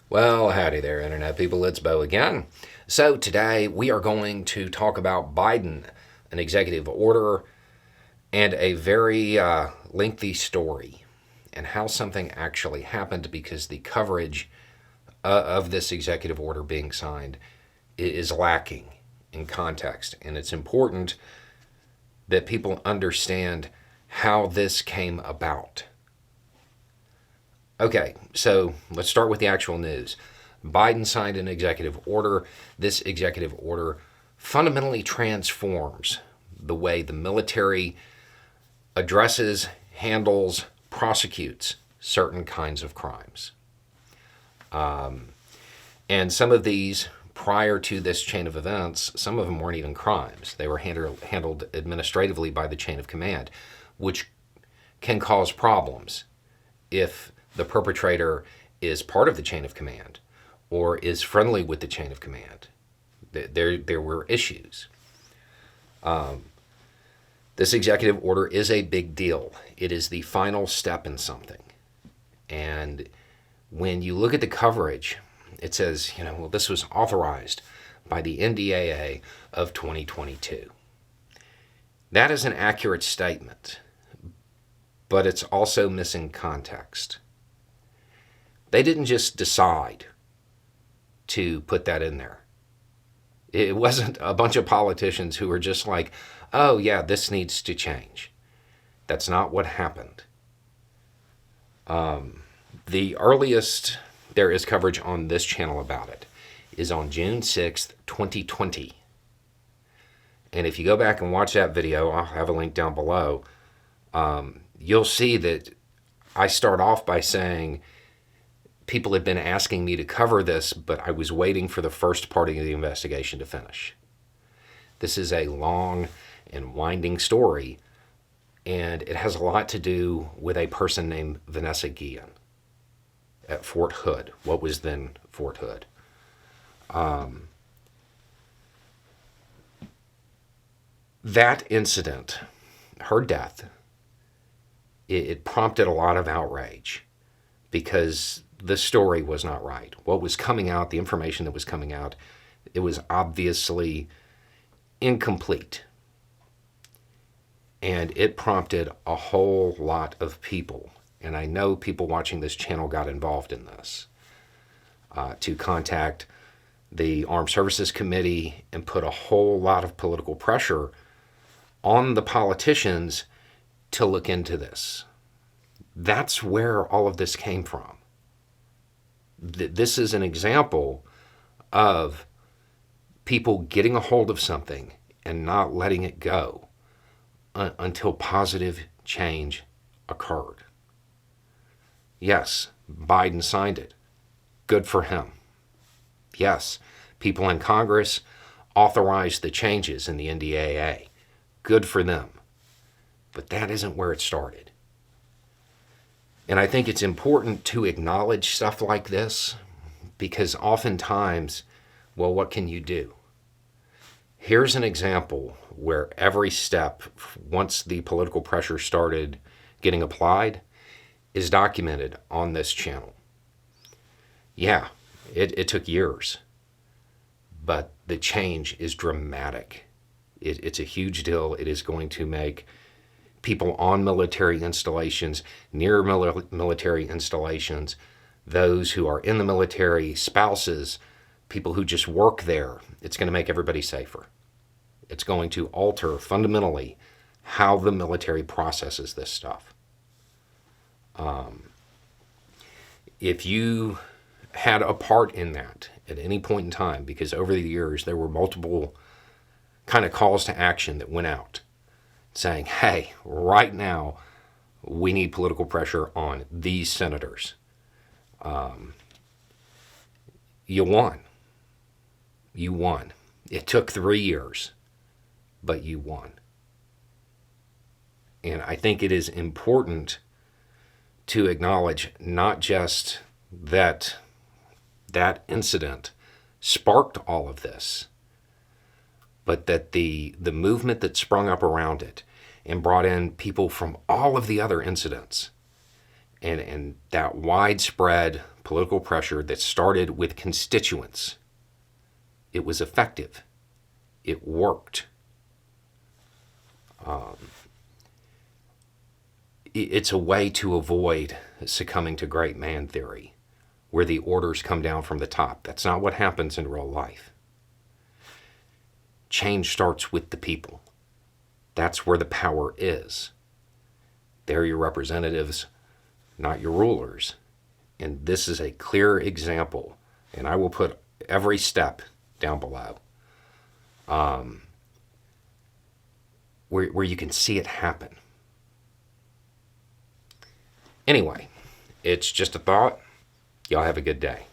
Well, howdy there, Internet people. It's Bo again. So, today we are going to talk about Biden, an executive order, and a very lengthy story, and how something actually happened because the coverage of this executive order being signed is lacking in context. And it's important that people understand how this came about. Okay, so let's start with the actual news. Biden signed an executive order. This executive order fundamentally transforms the way the military addresses, handles, prosecutes certain kinds of crimes. And some of these, prior to this chain of events, some of them weren't even crimes. They were handled administratively by the chain of command, which can cause problems if the perpetrator is part of the chain of command or is friendly with the chain of command. There were issues. This executive order is a big deal. It is the final step in something. And when you look at the coverage, it says, well, this was authorized by the NDAA of 2022. That is an accurate statement, but it's also missing context. They didn't just decide to put that in there. It wasn't a bunch of politicians who were just like, oh, yeah, this needs to change. That's not what happened. The earliest there is coverage on this channel about it is on June 6th, 2020. And if you go back and watch that video, I'll have a link down below, you'll see that I start off by saying people had been asking me to cover this, but I was waiting for the first part of the investigation to finish. This is a long and winding story, and it has a lot to do with a person named Vanessa Guillen at Fort Hood, what was then Fort Hood. That incident, her death, it prompted a lot of outrage because the story was not right. What was coming out, the information that was coming out, it was obviously incomplete. And it prompted a whole lot of people, and I know people watching this channel got involved in this, to contact the Armed Services Committee and put a whole lot of political pressure on the politicians to look into this. That's where all of this came from. This is an example of people getting a hold of something and not letting it go until positive change occurred. Yes, Biden signed it. Good for him. Yes, people in Congress authorized the changes in the NDAA. Good for them. But that isn't where it started. And I think it's important to acknowledge stuff like this because oftentimes, well, what can you do? Here's an example where every step, once the political pressure started getting applied, is documented on this channel. Yeah, it took years, but the change is dramatic. It's a huge deal. It is going to make people on military installations, near military installations, those who are in the military, spouses, people who just work there, it's going to make everybody safer. It's going to alter fundamentally how the military processes this stuff. If you had a part in that at any point in time, because over the years there were multiple kind of calls to action that went out saying, hey, right now we need political pressure on these senators. You won. You won. It took 3 years, but you won. And I think it is important to acknowledge not just that that incident sparked all of this, but that the movement that sprung up around it and brought in people from all of the other incidents and that widespread political pressure that started with constituents. It was effective. It worked. It's a way to avoid succumbing to great man theory, where the orders come down from the top. That's not what happens in real life. Change starts with the people. That's where the power is. They're your representatives, not your rulers. And this is a clear example. And I will put every step down below where you can see it happen. Anyway, it's just a thought. Y'all have a good day.